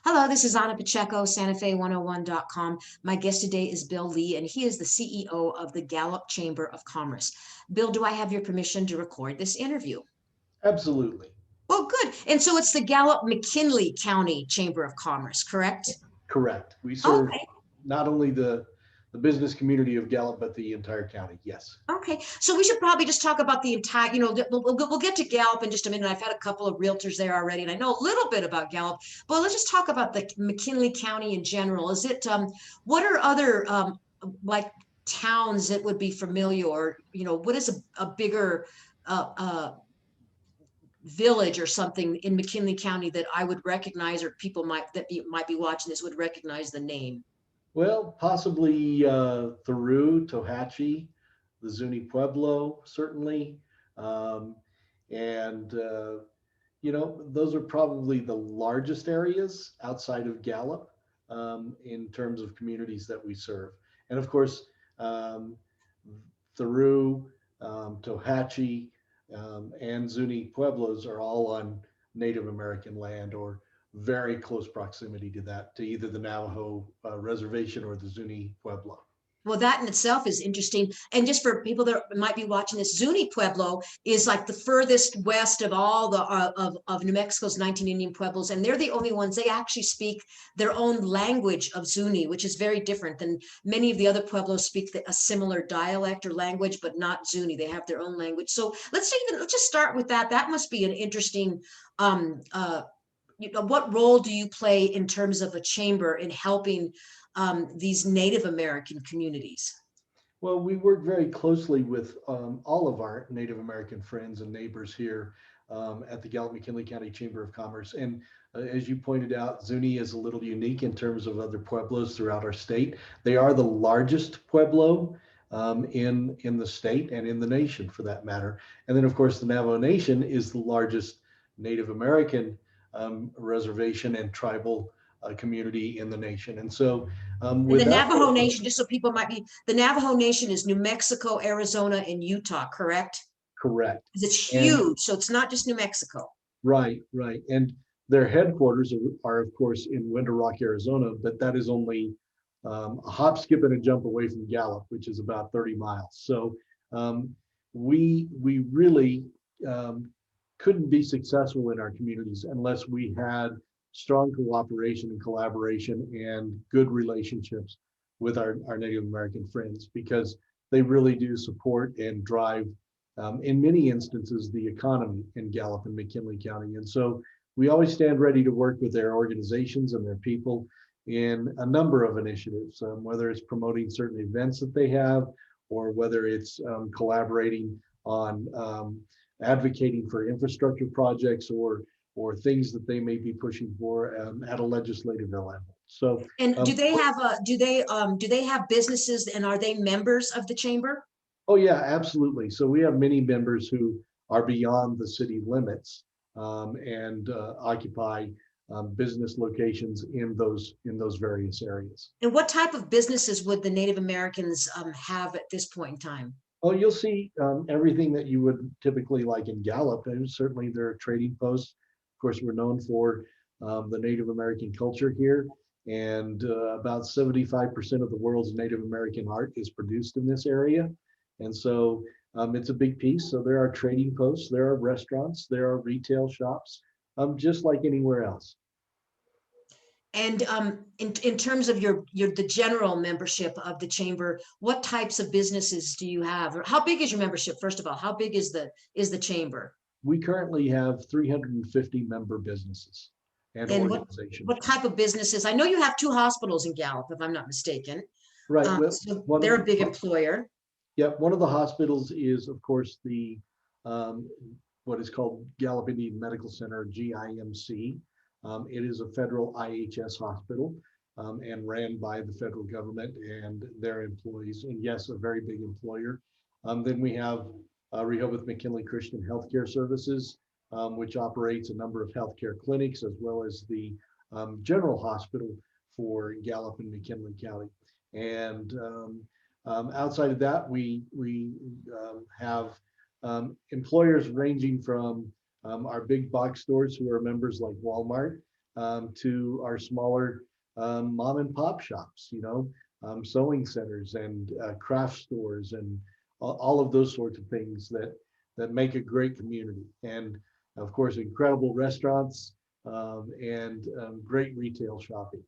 Hello, this is Anna Pacheco, SantaFe101.com. My guest today is Bill Lee, and he is the CEO of the Gallup Chamber of Commerce. Bill, do I have your permission to record this interview? Absolutely. Well, good. And so it's the Gallup McKinley County Chamber of Commerce, correct? Correct. We serve Okay. not only the business community of Gallup, but the entire county. Yes. Okay, so we should probably just talk about the entire, we'll get to Gallup in just a minute. I've had a couple of realtors there already, and I know a little bit about Gallup, but let's just talk about the McKinley County in general. Is it, what are other, like towns that would be familiar, or, what is a bigger village or something in McKinley County that I would recognize, or people might be watching this would recognize the name? Well, possibly Theru, Tohatchee, the Zuni Pueblo, certainly. Um, and, those are probably the largest areas outside of Gallup in terms of communities that we serve. And of course, um, Theru, Tohatchee, and Zuni Pueblos are all on Native American land or very close proximity to that, to either the Navajo reservation or the Zuni Pueblo. Well, that in itself is interesting. And just for people that might be watching this, Zuni Pueblo is like the furthest west of all the of New Mexico's 19 Indian Pueblos, and they're the only ones. They actually speak their own language of Zuni, which is very different than many of the other Pueblos speak a similar dialect or language, but not Zuni. They have their own language. So let's just start with that. That must be an interesting. What role do you play in terms of a chamber in helping these Native American communities? Well, we work very closely with all of our Native American friends and neighbors here at the Gallup McKinley County Chamber of Commerce. And as you pointed out, Zuni is a little unique in terms of other Pueblos throughout our state. They are the largest Pueblo in the state and in the nation, for that matter. And then, of course, the Navajo Nation is the largest Native American reservation and tribal community in the nation. And so and the Navajo Nation, just so people might be, the Navajo Nation is New Mexico, Arizona, and Utah, correct? Correct. Because it's huge, so it's not just New Mexico. Right, right. And their headquarters are, of course, in Winter Rock, Arizona, but that is only a hop, skip, and a jump away from Gallup, which is about 30 miles. So we really couldn't be successful in our communities unless we had strong cooperation and collaboration and good relationships with our Native American friends, because they really do support and drive, in many instances, the economy in Gallup and McKinley County. And so we always stand ready to work with their organizations and their people in a number of initiatives, whether it's promoting certain events that they have, or whether it's collaborating on advocating for infrastructure projects or things that they may be pushing for at a legislative level. So, and do they have businesses, and are they members of the chamber? Oh yeah, absolutely. So we have many members who are beyond the city limits and occupy business locations in those various areas. And what type of businesses would the Native Americans have at this point in time? Oh, you'll see everything that you would typically like in Gallup, and certainly there are trading posts. Of course, we're known for the Native American culture here, and about 75% of the world's Native American art is produced in this area. And so it's a big piece. So there are trading posts, there are restaurants, there are retail shops, just like anywhere else. And in terms of the general membership of the chamber, what types of businesses do you have? Or how big is your membership? First of all, how big is the chamber? We currently have 350 member businesses and organizations. What type of businesses? I know you have 2 hospitals in Gallup, if I'm not mistaken. Right. So they're a big employer. Yeah, one of the hospitals is, of course, the what is called Gallup Indian Medical Center, GIMC. It is a federal IHS hospital and ran by the federal government and their employees. And yes, a very big employer. Then we have Rehoboth McKinley Christian Healthcare Services, which operates a number of healthcare clinics, as well as the general hospital for Gallup and McKinley County. And outside of that, we have employers ranging from our big box stores who are members like Walmart, to our smaller mom and pop shops, sewing centers and craft stores and all of those sorts of things that make a great community. And of course, incredible restaurants and great retail shopping.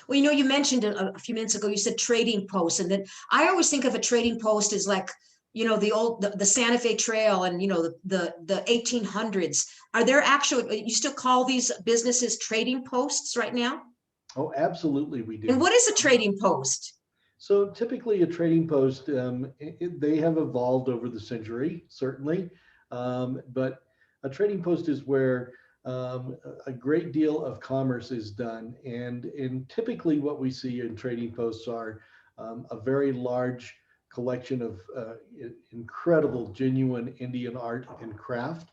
Well, you mentioned a few minutes ago, you said trading posts, and then I always think of a trading post as like, the Santa Fe Trail and, the 1800s. Are there you still call these businesses trading posts right now? Oh, absolutely, we do. And what is a trading post? So typically a trading post, they have evolved over the century, certainly. But a trading post is where a great deal of commerce is done. And typically what we see in trading posts are a very large collection of incredible, genuine Indian art and craft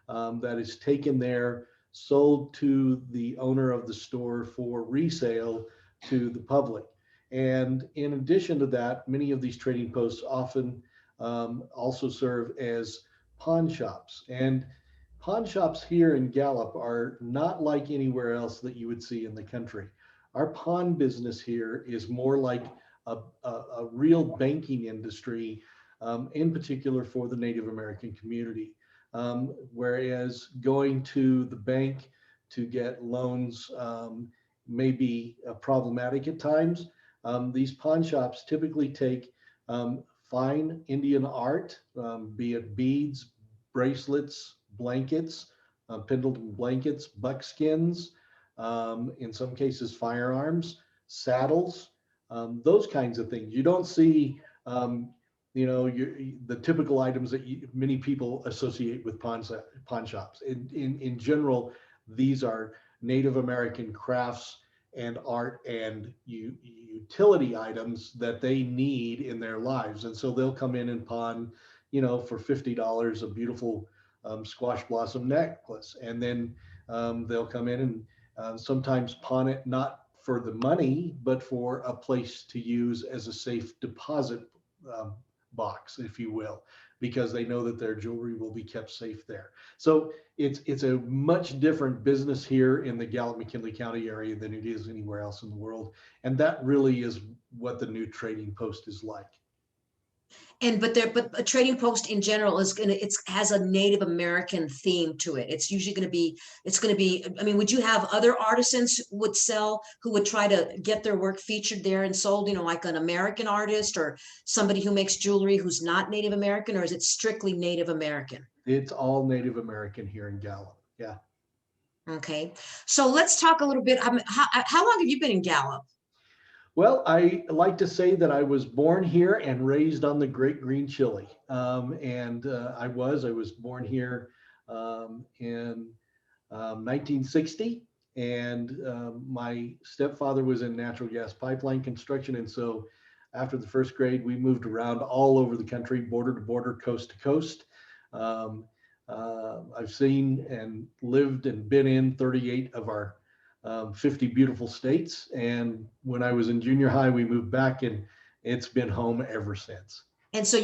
that is taken there, sold to the owner of the store for resale to the public. And in addition to that, many of these trading posts often also serve as pawn shops. And pawn shops here in Gallup are not like anywhere else that you would see in the country. Our pawn business here is more like a real banking industry, in particular for the Native American community. Whereas going to the bank to get loans may be problematic at times. These pawn shops typically take fine Indian art, be it beads, bracelets, blankets, Pendleton blankets, buckskins, in some cases firearms, saddles, those kinds of things. You don't see, the typical items that many people associate with pawn shops. In general, these are Native American crafts and art and utility items that they need in their lives. And so they'll come in and pawn, for $50, a beautiful squash blossom necklace. And then they'll come in and sometimes pawn it not for the money, but for a place to use as a safe deposit box, if you will, because they know that their jewelry will be kept safe there. So it's a much different business here in the Gallup McKinley County area than it is anywhere else in the world. And that really is what the new trading post is like. But a trading post in general has a Native American theme to it. It's usually going to be, I mean, would you have other artisans who would try to get their work featured there and sold, like an American artist or somebody who makes jewelry who's not Native American, or is it strictly Native American? It's all Native American here in Gallup. Yeah. Okay. So let's talk a little bit. How long have you been in Gallup? Well, I like to say that I was born here and raised on the Great Green Chile. I was born here in 1960. And my stepfather was in natural gas pipeline construction. And so after the first grade, we moved around all over the country, border to border, coast to coast. I've seen and lived and been in 38 of our 50 beautiful states. And when I was in junior high, we moved back and it's been home ever since. And so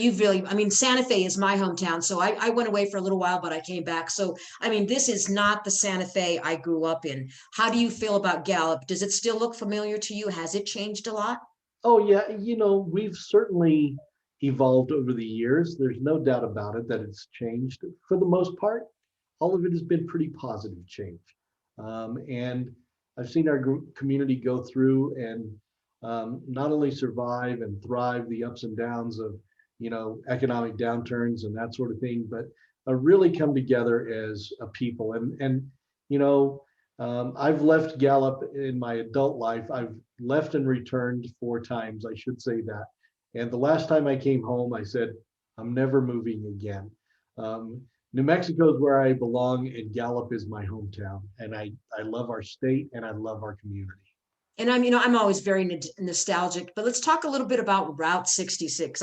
Santa Fe is my hometown. So I went away for a little while, but I came back. So, this is not the Santa Fe I grew up in. How do you feel about Gallup? Does it still look familiar to you? Has it changed a lot? Oh yeah, we've certainly evolved over the years. There's no doubt about it that it's changed. For the most part, all of it has been pretty positive change. And I've seen our community go through and not only survive and thrive the ups and downs of, economic downturns and that sort of thing, but really come together as a people. I've left Gallup in my adult life. I've left and returned 4 times, I should say that. And the last time I came home, I said, I'm never moving again. New Mexico is where I belong, and Gallup is my hometown. And I love our state and I love our community. And I'm always very nostalgic, but let's talk a little bit about Route 66.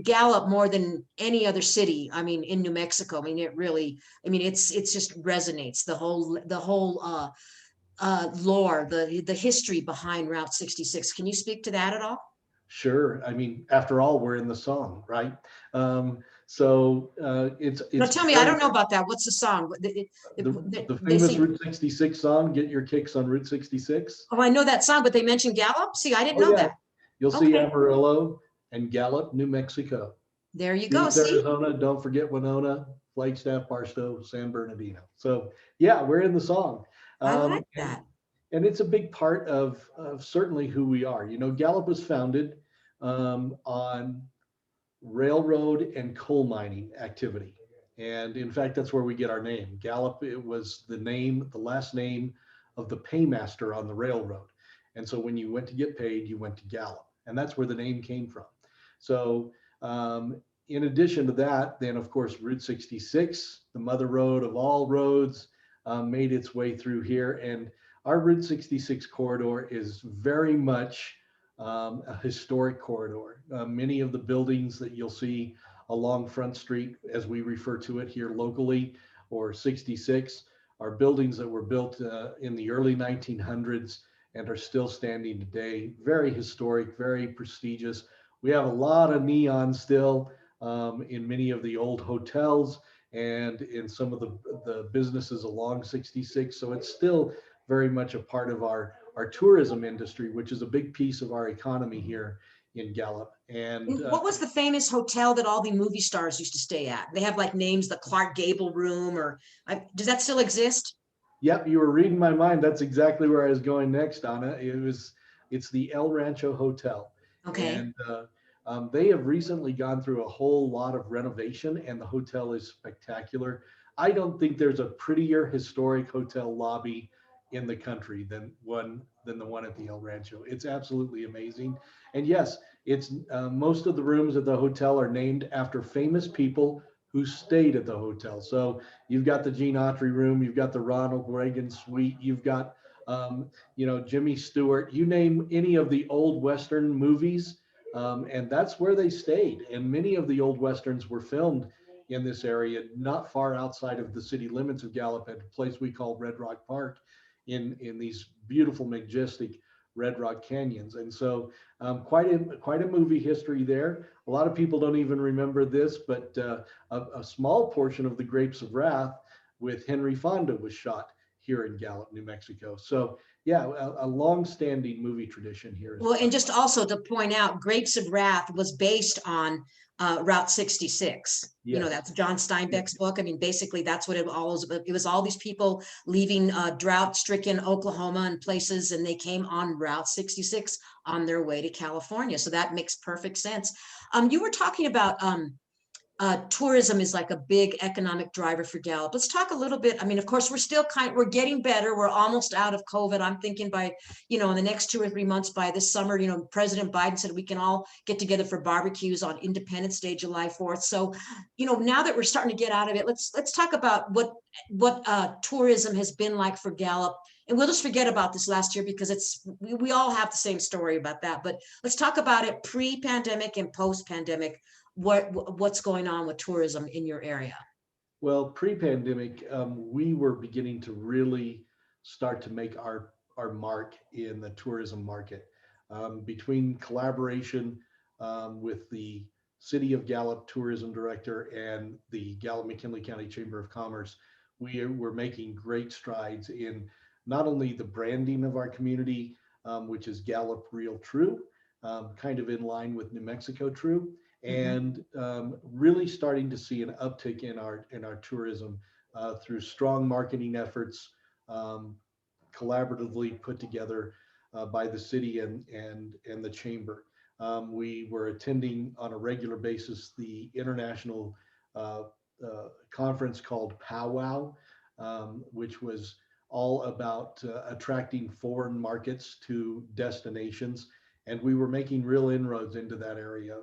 Gallup more than any other city, in New Mexico, it really, it's just resonates, the whole lore, the history behind Route 66. Can you speak to that at all? Sure. After all, we're in the song, right? So No, it's tell me, I don't know about that. What's the song? the They famous say, Route 66 song, "Get Your Kicks on Route 66." oh, I know that song, but they mentioned Gallup. See, I didn't Oh know yeah, that. you'll see Okay, Amarillo and Gallup, New Mexico. there you go. Phoenix, See, Arizona, don't forget Winona, Flagstaff, Barstow, San Bernardino. So yeah, we're in the song. I like Um, and, that. and it's a big part of certainly who we are. You know, Gallup was founded on railroad and coal mining activity. And in fact, that's where we get our name. Gallup, it was the last name of the paymaster on the railroad. And so when you went to get paid, you went to Gallup. And that's where the name came from. So in addition to that, then of course, Route 66, the mother road of all roads, made its way through here. And our Route 66 corridor is very much a historic corridor. Many of the buildings that you'll see along Front Street, as we refer to it here locally, or 66, are buildings that were built in the early 1900s and are still standing today. Very historic, very prestigious. We have a lot of neon still in many of the old hotels and in some of the businesses along 66. So it's still very much a part of our tourism industry, which is a big piece of our economy here in Gallup. And What was the famous hotel that all the movie stars used to stay at? They have like names, the Clark Gable Room, or does that still exist? yep, you were reading my mind. That's exactly where I was going next, Donna. It's the El Rancho Hotel. Okay. And they have recently gone through a whole lot of renovation, and the hotel is spectacular. I don't think there's a prettier historic hotel lobby in the country than the one at the El Rancho. It's absolutely amazing. And yes, it's most of the rooms at the hotel are named after famous people who stayed at the hotel. So you've got the Gene Autry room, you've got the Ronald Reagan suite, you've got Jimmy Stewart. You name any of the old Western movies, and that's where they stayed. And many of the old Westerns were filmed in this area, not far outside of the city limits of Gallup, at a place we call Red Rock Park, in these beautiful, majestic Red Rock canyons. And so quite a movie history there. A lot of people don't even remember this, but a small portion of The Grapes of Wrath with Henry Fonda was shot here in Gallup, New Mexico. So yeah, a long-standing movie tradition here as Well, well. and just also to point out, Grapes of Wrath was based on Route 66. You know, Yes. that's John Steinbeck's book. I mean, basically, that's what it all was. It was all these people leaving drought-stricken Oklahoma and places, and they came on Route 66 on their way to California. So that makes perfect sense. You were talking about tourism is like a big economic driver for Gallup. Let's talk a little bit. I mean, of course, we're getting better. We're almost out of COVID. I'm thinking by, in the next 2 or 3 months, by this summer, President Biden said we can all get together for barbecues on Independence Day, July 4th. So, now that we're starting to get out of it, let's talk about what tourism has been like for Gallup. And we'll just forget about this last year because we all have the same story about that. But let's talk about it pre-pandemic and post-pandemic. What's going on with tourism in your area? Well, pre-pandemic, we were beginning to really start to make our mark in the tourism market. Between collaboration with the City of Gallup Tourism Director and the Gallup McKinley County Chamber of Commerce, we were making great strides in not only the branding of our community, which is Gallup Real True, kind of in line with New Mexico True, and really starting to see an uptick in our tourism through strong marketing efforts, collaboratively put together by the city and the chamber. We were attending on a regular basis the international conference called Powwow, which was all about attracting foreign markets to destinations. And we were making real inroads into that area,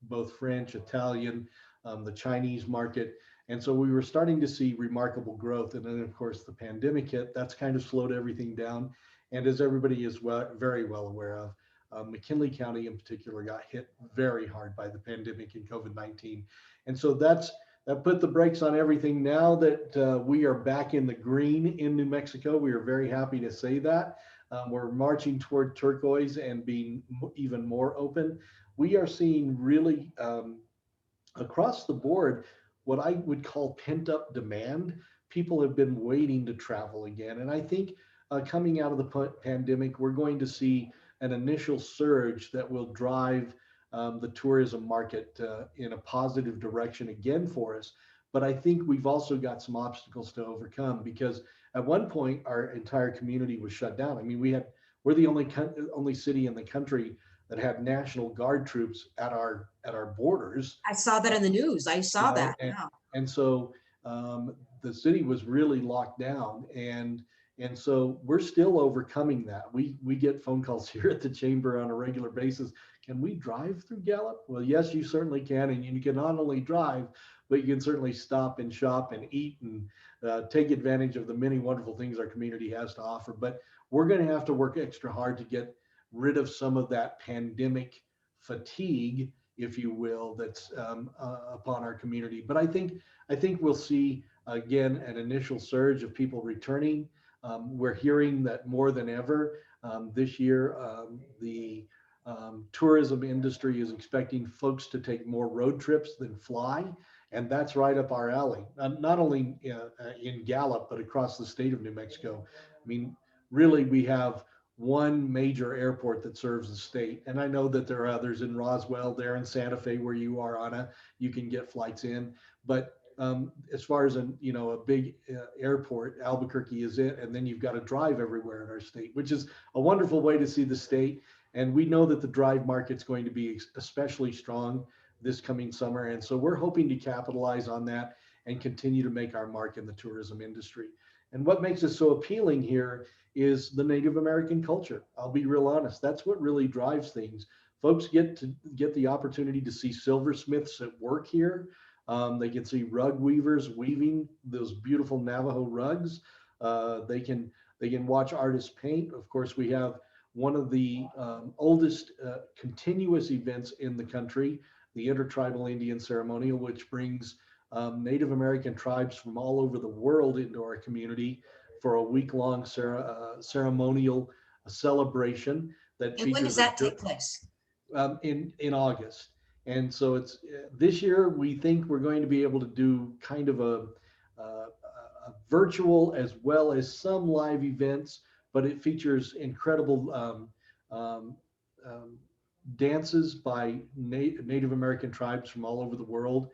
both French, Italian, the Chinese market. And so we were starting to see remarkable growth. And then, of course, the pandemic hit. That's kind of slowed everything down. And as everybody is very well aware of, McKinley County in particular got hit very hard by the pandemic and COVID-19. And so that put the brakes on everything. Now that we are back in the green in New Mexico, we are very happy to say that. We're marching toward turquoise and being even more open. We are seeing really across the board, what I would call pent up demand. People have been waiting to travel again. And I think coming out of the pandemic, we're going to see an initial surge that will drive the tourism market in a positive direction again for us. But I think we've also got some obstacles to overcome because at one point our entire community was shut down. I mean, we're the only city in the country that had National Guard troops at our borders. I saw that in the news. I You saw know, that. Yeah. and so the city was really locked down, and so we're still overcoming that. We get phone calls here at the chamber on a regular basis. Can we drive through Gallup? Well, yes, you certainly can, and you can not only drive, but you can certainly stop and shop and eat and take advantage of the many wonderful things our community has to offer. But we're going to have to work extra hard to get rid of some of that pandemic fatigue, if you will, that's upon our community. But I think we'll see again an initial surge of people returning. We're hearing that more than ever this year, the tourism industry is expecting folks to take more road trips than fly. And that's right up our alley, not only in Gallup, but across the state of New Mexico. I mean, really, we have one major airport that serves the state. And I know that there are others in Roswell, there in Santa Fe, where you are, Anna, you can get flights in. But as far as a big airport, Albuquerque is it, and then you've got to drive everywhere in our state, which is a wonderful way to see the state. And we know that the drive market's going to be especially strong this coming summer, and so we're hoping to capitalize on that and continue to make our mark in the tourism industry. And what makes it so appealing here is the Native American culture. I'll be real honest, that's what really drives things. Folks get the opportunity to see silversmiths at work here. They can see rug weavers weaving those beautiful Navajo rugs. They can watch artists paint. Of course, we have one of the oldest continuous events in the country, the Intertribal Indian Ceremonial, which brings Native American tribes from all over the world into our community for a week-long ceremonial celebration that And when does features that take place? in August. And so it's this year we think we're going to be able to do kind of a virtual as well as some live events, but it features incredible dances by Native American tribes from all over the world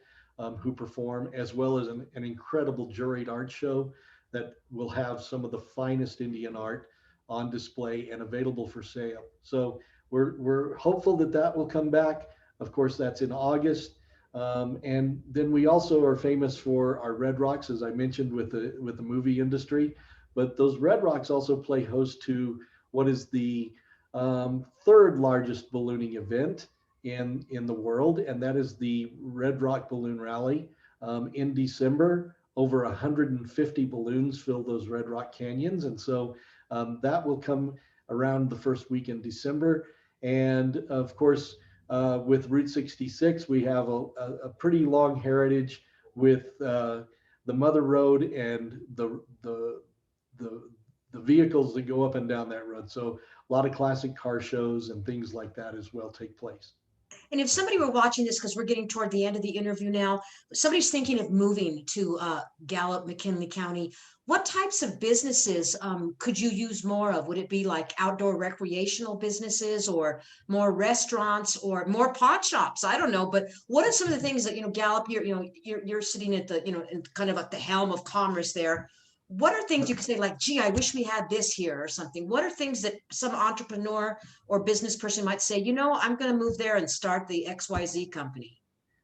who perform, as well as an incredible juried art show that will have some of the finest Indian art on display and available for sale. So we're hopeful that that will come back. Of course, that's in August. And then we also are famous for our Red Rocks, as I mentioned, with the movie industry. But those Red Rocks also play host to what is the third largest ballooning event in the world, and that is the Red Rock Balloon Rally in December. Over 150 balloons fill those Red Rock canyons, and so that will come around the first week in December. And of course, with Route 66, we have a pretty long heritage with the Mother Road and the vehicles that go up and down that road. So a lot of classic car shows and things like that as well take place. And if somebody were watching this, because we're getting toward the end of the interview now, somebody's thinking of moving to Gallup, McKinley County, what types of businesses could you use more of? Would it be like outdoor recreational businesses or more restaurants or more pot shops? I don't know, but what are some of the things that, Gallup, you're sitting at the, kind of at the helm of commerce there. What are things you could say like, gee, I wish we had this here or something? What are things that some entrepreneur or business person might say, I'm going to move there and start the XYZ company?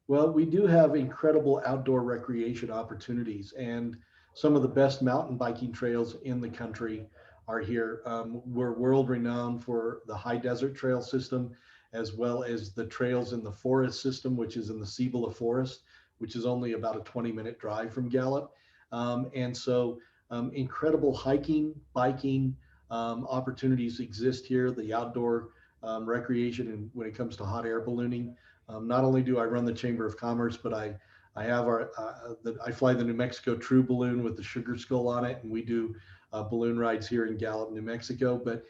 Well, we do have incredible outdoor recreation opportunities, and some of the best mountain biking trails in the country are here. We're world renowned for the high desert trail system, as well as the trails in the forest system, which is in the Cibola Forest, which is only about a 20-minute drive from Gallup. And so incredible hiking, biking opportunities exist here, the outdoor recreation, and when it comes to hot air ballooning. Not only do I run the Chamber of Commerce, but I have I fly the New Mexico True Balloon with the sugar skull on it, and we do balloon rides here in Gallup, New Mexico. But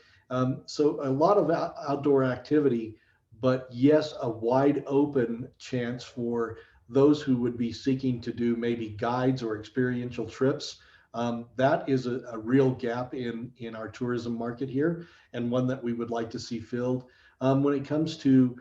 so a lot of outdoor activity, but yes, a wide open chance for those who would be seeking to do maybe guides or experiential trips. That is a real gap in our tourism market here, and one that we would like to see filled. When it comes to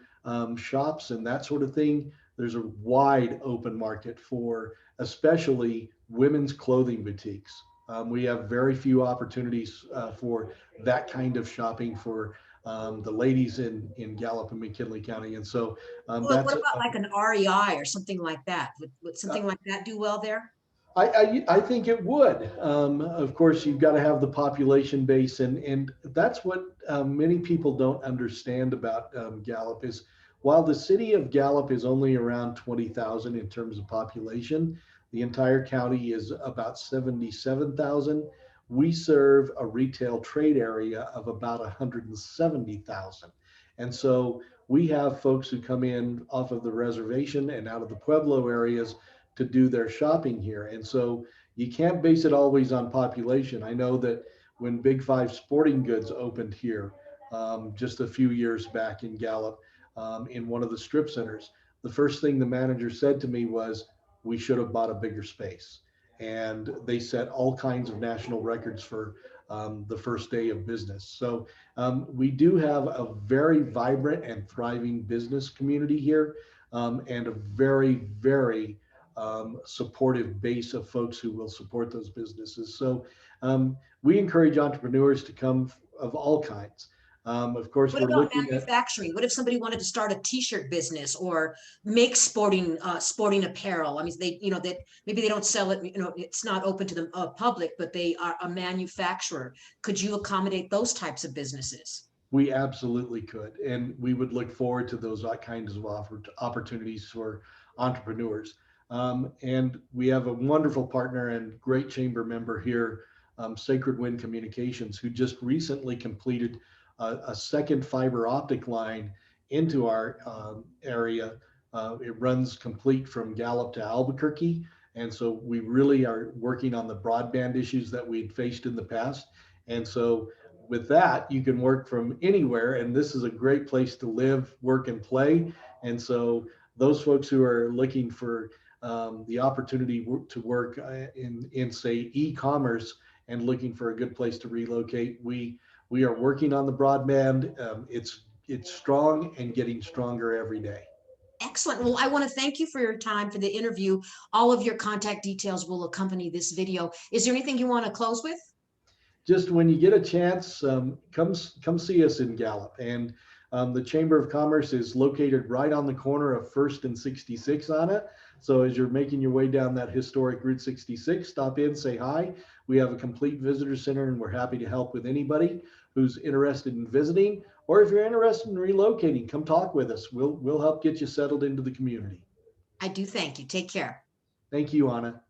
shops and that sort of thing, there's a wide open market for especially women's clothing boutiques. We have very few opportunities for that kind of shopping for the ladies in Gallup and McKinley County. And so Well, what about like an REI or something like that? Would something like that do well there? I think it would. Of course, you've got to have the population base, and that's what many people don't understand about Gallup is while the city of Gallup is only around 20,000 in terms of population, the entire county is about 77,000. We serve a retail trade area of about 170,000. And so we have folks who come in off of the reservation and out of the Pueblo areas to do their shopping here. And so you can't base it always on population. I know that when Big Five Sporting Goods opened here just a few years back in Gallup, in one of the strip centers, the first thing the manager said to me was, we should have bought a bigger space. And they set all kinds of national records for the first day of business. So we do have a very vibrant and thriving business community here, and a very, very supportive base of folks who will support those businesses. So we encourage entrepreneurs to come of all kinds. Of course, what we're about looking manufacturing? What if somebody wanted to start a T-shirt business or make sporting apparel? I mean, that maybe they don't sell it. It's not open to the public, but they are a manufacturer. Could you accommodate those types of businesses? We absolutely could, and we would look forward to those kinds of opportunities for entrepreneurs. And we have a wonderful partner and great chamber member here, Sacred Wind Communications, who just recently completed a second fiber optic line into our area. It runs complete from Gallup to Albuquerque. And so we really are working on the broadband issues that we'd faced in the past. And so with that, you can work from anywhere. And this is a great place to live, work, and play. And so those folks who are looking for the opportunity to work in say, e-commerce and looking for a good place to relocate, we are working on the broadband. It's strong and getting stronger every day. Excellent. Well, I want to thank you for your time for the interview. All of your contact details will accompany this video. Is there anything you want to close with? Just when you get a chance, come see us in Gallup. And the Chamber of Commerce is located right on the corner of 1st and 66 on it. So as you're making your way down that historic Route 66, stop in, say hi. We have a complete visitor center, and we're happy to help with anybody who's interested in visiting. Or if you're interested in relocating, come talk with us. We'll help get you settled into the community. I do thank you. Take care. Thank you, Anna.